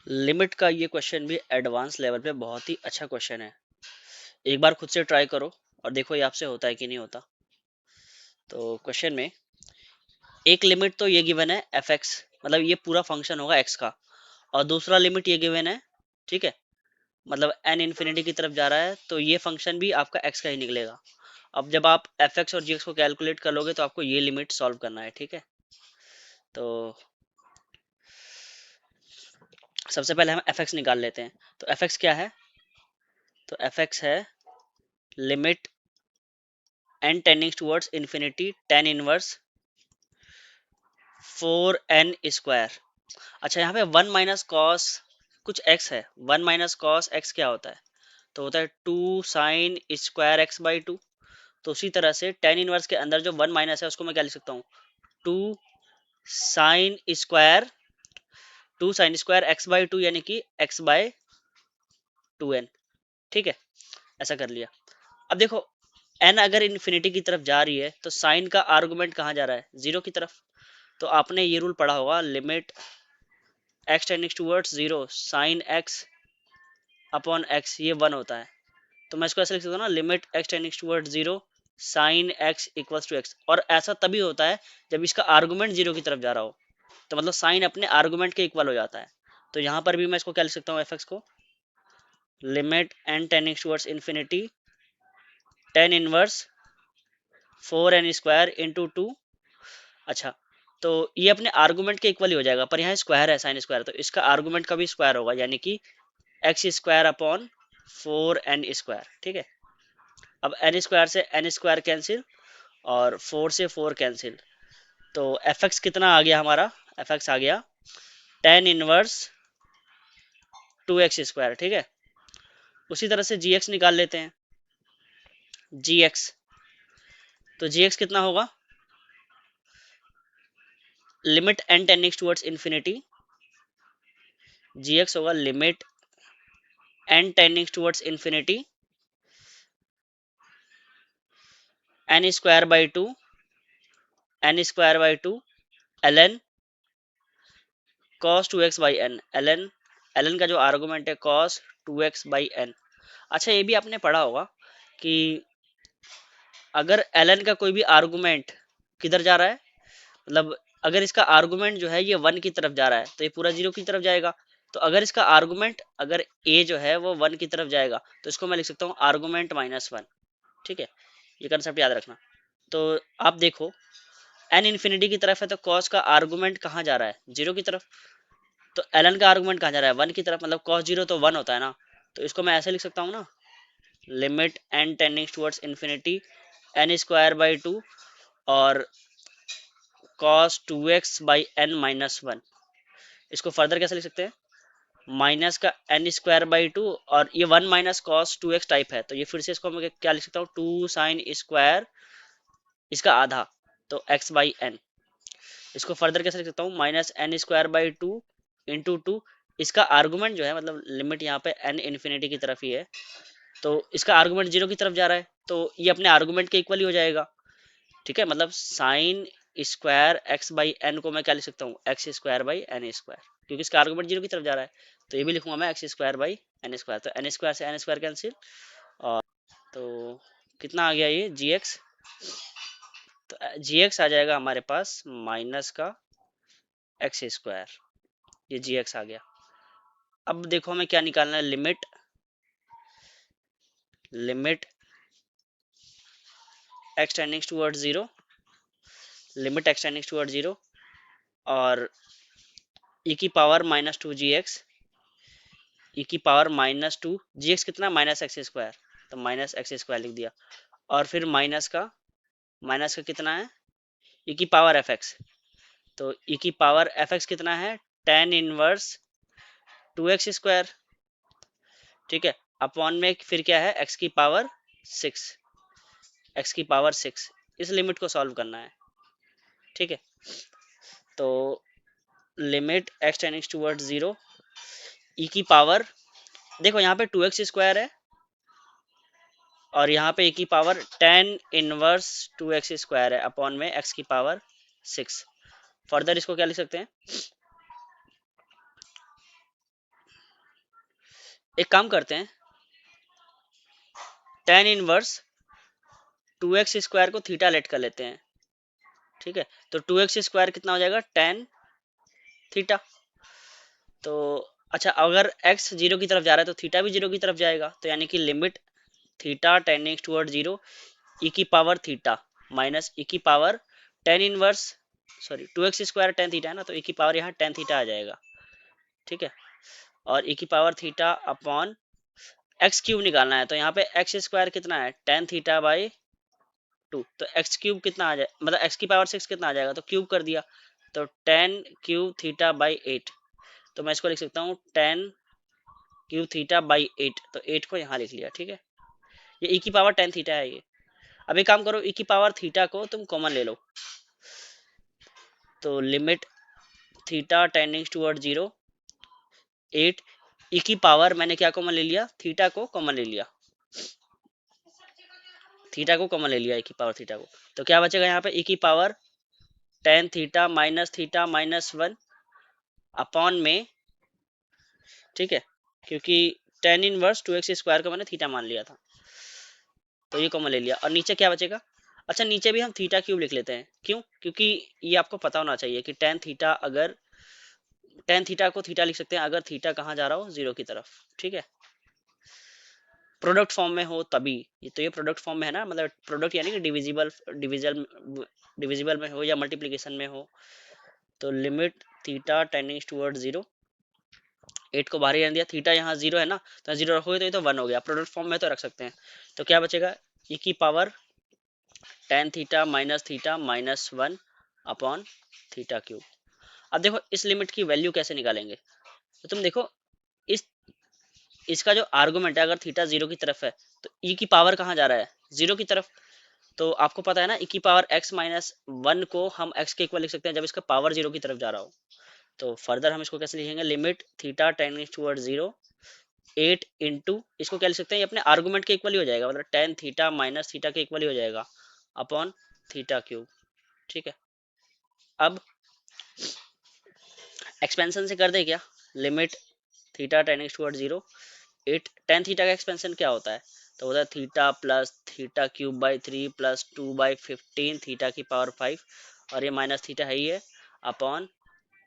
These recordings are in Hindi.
लिमिट का ये क्वेश्चन भी एडवांस लेवल पे बहुत ही अच्छा क्वेश्चन है। एक बार खुद से ट्राई करो और देखो ये आपसे होता है कि नहीं होता। तो क्वेश्चन में एक लिमिट तो ये गिवन है एफ एक्स, मतलब ये पूरा फंक्शन होगा एक्स का, और दूसरा लिमिट ये गिवन है, ठीक है, मतलब एन इन्फिनिटी की तरफ जा रहा है, तो ये फंक्शन भी आपका एक्स का ही निकलेगा। अब जब आप एफ एक्स और जी एक्स को कैलकुलेट कर लोगे तो आपको ये लिमिट सॉल्व करना है, ठीक है। तो सबसे पहले हम एफ एक्स निकाल लेते हैं। तो एफ एक्स क्या है? तो एफ एक्स है limit N tending towards infinity tan inverse 4n square. अच्छा, यहाँ पे वन माइनस कॉस कुछ एक्स है। वन माइनस कॉस एक्स क्या होता है? तो होता है two sine square X by two. तो उसी तरह से टेन इनवर्स के अंदर जो वन माइनस है उसको मैं क्या लिख सकता हूँ? Two sine square, two sine square X by two, यानी कि एक्स बाय टू एन, ठीक है। ऐसा कर लिया। अब देखो एन अगर इन्फिनिटी की तरफ जा रही है तो साइन का आर्गुमेंट कहाँ जा रहा है? जीरो की तरफ। तो आपने ये रूल पढ़ा होगा, limit x tending towards zero sine x upon x, ये वन होता है। तो मैं इसको ऐसे लिख सकता हूँ ना, limit x tending towards zero sine X equals to X. और ऐसा तभी होता है जब इसका आर्गुमेंट जीरो की तरफ जा रहा हो, तो मतलब साइन अपने आर्गुमेंट के इक्वल हो जाता है। तो यहाँ पर भी मैं इसको क्या लिख सकता हूँ, एफ एक्स को limit N tending towards infinity tan inverse four N square into two. अच्छा, तो ये अपने आर्गुमेंट के इक्वल ही हो जाएगा, पर यहाँ स्क्वायर है साइन स्क्वायर, तो इसका आर्गुमेंट का भी स्क्वायर होगा, यानी कि X square upon four N square, ठीक है। अब एन स्क्वायर से एन स्क्वायर कैंसिल और फोर से फोर कैंसिल, तो एफ एक्स कितना आ गया हमारा? एफ एक्स आ गया tan inverse two x square, ठीक है। उसी तरह से जी एक्स निकाल लेते हैं। जी एक्स, तो जी एक्स कितना होगा? Limit N tending towards infinity, g x होगा limit N tending towards infinity n square by two, n square by two l n cos two x by n, l n, l n का जो आर्गुमेंट है cos two x by n. अच्छा, ये भी आपने पढ़ा होगा कि अगर एल एन का कोई भी आर्गुमेंट किधर जा रहा है, मतलब अगर इसका आर्गुमेंट जो है ये वन की तरफ जा रहा है तो ये पूरा जीरो की तरफ जाएगा। तो अगर इसका आर्गुमेंट, अगर ए जो है वो वन की तरफ जाएगा तो इसको मैं लिख सकता हूँ आर्गुमेंट माइनस वन, ठीक है। ये कंसेप्ट याद रखना। तो आप देखो एन इन्फिनिटी की तरफ है तो कॉस का आर्गुमेंट कहाँ जा रहा है? जीरो की तरफ। तो एल एन का आर्गुमेंट कहाँ जा रहा है? वन की तरफ, मतलब कॉस जीरो तो वन होता है ना। तो इसको मैं ऐसे लिख सकता हूँ ना, limit N tending towards infinity n square by two और cos two x by n minus one. इसको फर्दर कैसे लिख सकते हैं? माइनस का एन स्क्वायर बाई टू, और ये one minus cos two x type है, तो ये फिर से इसको मैं क्या लिख सकता हूँ? टू साइन स्क्वायर इसका आधा, तो एक्स बाई एन। इसको फर्दर कैसे लिख सकता हूँ? Minus N square by two into two, इसका आर्गुमेंट जो है, मतलब लिमिट यहाँ पे एन इन्फिनिटी की तरफ ही है, तो इसका आर्गुमेंट जीरो की तरफ जा रहा है, तो ये अपने आर्गुमेंट के इक्वल ही हो जाएगा, ठीक है। मतलब sine square X by N को मैं क्या लिख सकता हूँ? X square by N square, क्योंकि इसका आर्गुमेंट जीरो की तरफ जा रहा है, तो ये भी लिखूंगा मैं X square by N square. तो एन स्क्वायर से एन स्क्वायर कैंसिल, और तो कितना आ गया ये जी एक्स? तो जी एक्स आ जाएगा हमारे पास माइनस का एक्स स्क्वायर, ये जी एक्स आ गया। अब देखो हमें क्या निकालना है, limit, limit x tending towards zero, limit x tending towards zero और ई की पावर माइनस टू जी एक्स, ई की पावर माइनस टू जी एक्स कितना? माइनस एक्स स्क्वायर, तो माइनस एक्स स्क्वायर लिख दिया। और फिर माइनस का कितना है? ई की पावर एफ एक्स, तो ई की पावर एफ एक्स कितना है? Tan inverse two x square, ठीक है। अपॉन में फिर क्या है? एक्स की पावर सिक्स, एक्स की पावर सिक्स। इस लिमिट को सॉल्व करना है, ठीक है। तो limit x tending towards zero, e की पावर, देखो यहाँ पे टू एक्स स्क्वायर है और यहाँ पे ए की power tan inverse two x square है, अपॉन में एक्स की पावर सिक्स। फर्दर इसको क्या लिख सकते हैं? एक काम करते हैं, टेन इनवर्स 2x² को थीटा लेट कर लेते हैं, ठीक है। तो 2x² कितना हो जाएगा, टेन थीटा। तो अच्छा, अगर x जीरो की तरफ जा रहा है तो थीटा भी जीरो की तरफ जाएगा, तो यानी कि limit theta tending toward zero e की पावर थीटा माइनस ई की power tan inverse, sorry 2x² tan theta है ना, तो ई की पावर यहाँ टेन थीटा आ जाएगा, ठीक है। और ई की power theta upon x cube निकालना है, तो यहाँ पे x² कितना है, टेन थीटा बाई टू, तो एक्स क्यूब कितना आ जाए, मतलब एक्स की पावर सिक्स कितना आ जाएगा, तो क्यूब कर दिया, तो tan cube theta by eight. तो मैं इसको लिख सकता हूँ tan cube theta by eight, तो एट को यहाँ लिख लिया, ठीक है। ये ई की पावर टेन थीटा है ये। अब एक काम करो, ई की पावर थीटा को तुम कॉमन ले लो, तो limit theta tending toward zero eight, e की पावर मैंने क्या कॉमन ले लिया, थीटा को कॉमन ले लिया, थीटा को कॉमन ले लिया ई की पावर थीटा को, तो क्या बचेगा यहाँ पे, ई की power tan theta minus one upon में, ठीक है, क्योंकि टेन इनवर्स 2x² को मैंने थीटा मान लिया था, तो ये कॉमन ले लिया। और नीचे क्या बचेगा, अच्छा नीचे भी हम थीटा क्यूब लिख लेते हैं, क्यों, क्योंकि ये आपको पता होना चाहिए कि टेन थीटा, अगर टेन थीटा को थीटा लिख सकते हैं अगर थीटा कहाँ जा रहा हो, जीरो की तरफ, ठीक है, प्रोडक्ट फॉर्म में हो तभी। ये तो ये प्रोडक्ट फॉर्म में है ना, मतलब प्रोडक्ट यानी कि डिविजिबल में हो या मल्टीप्लीकेशन में हो, तो limit theta tending toward zero, eight को बाहर ही रहने दिया, थीटा यहाँ जीरो है ना, तो जीरो रखोगे तो ये तो वन हो गया, प्रोडक्ट फॉर्म में तो रख सकते हैं, तो क्या बचेगा, ई की power tan theta minus one upon theta cube. अब देखो इस लिमिट की वैल्यू कैसे निकालेंगे, तो तुम देखो इस इसका जो आर्गुमेंट है, अगर थीटा जीरो की तरफ है तो ई की पावर कहाँ जा रहा है, जीरो की तरफ, तो आपको पता है ना, ई की पावर एक्स माइनस वन को हम एक्स के इक्वल लिख सकते हैं जब इसका पावर जीरो की तरफ जा रहा हो। तो फर्दर हम इसको कैसे लिखेंगे, limit theta tending toward zero eight into, इसको क्या लिख सकते हैं, ये अपने आर्गुमेंट के इक्वल ही हो जाएगा, मतलब टेन थीटा माइनस थीटा के इक्वल ही हो जाएगा अपॉन थीटा क्यूब, ठीक है। अब एक्सपेंशन से कर दे क्या, limit theta tending toward zero eight, tan theta का एक्सपेंशन क्या होता है, तो होता है theta plus theta cube by three plus two by fifteen theta की पावर फाइव, और ये माइनस थीटा है ही है अपॉन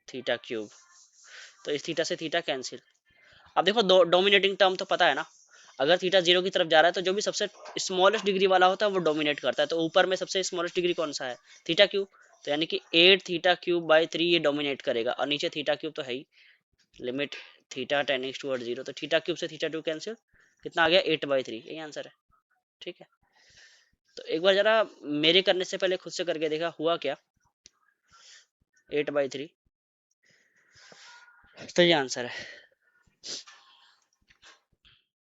थीटा क्यूब, तो इस थीटा से थीटा कैंसिल। अब देखो दो डोमिनेटिंग टर्म तो पता है ना, अगर थीटा जीरो की तरफ जा रहा है तो जो भी सबसे स्मॉलेस्ट डिग्री वाला होता है वो डोमिनेट करता है, तो ऊपर में सबसे स्मॉलेस्ट डिग्री कौन सा है, थीटा क्यूब, तो यानी कि eight theta cube by three ये डोमिनेट करेगा, और नीचे थीटा क्यूब तो है ही, limit theta tending toward zero, तो थीटा क्यूब से थीटा टू कैंसिल, कितना आ गया एट बाई थ्री, यही आंसर है, ठीक है। तो एक बार जरा मेरे करने से पहले खुद से करके देखा हुआ क्या, एट बाई थ्री, तो ये आंसर है।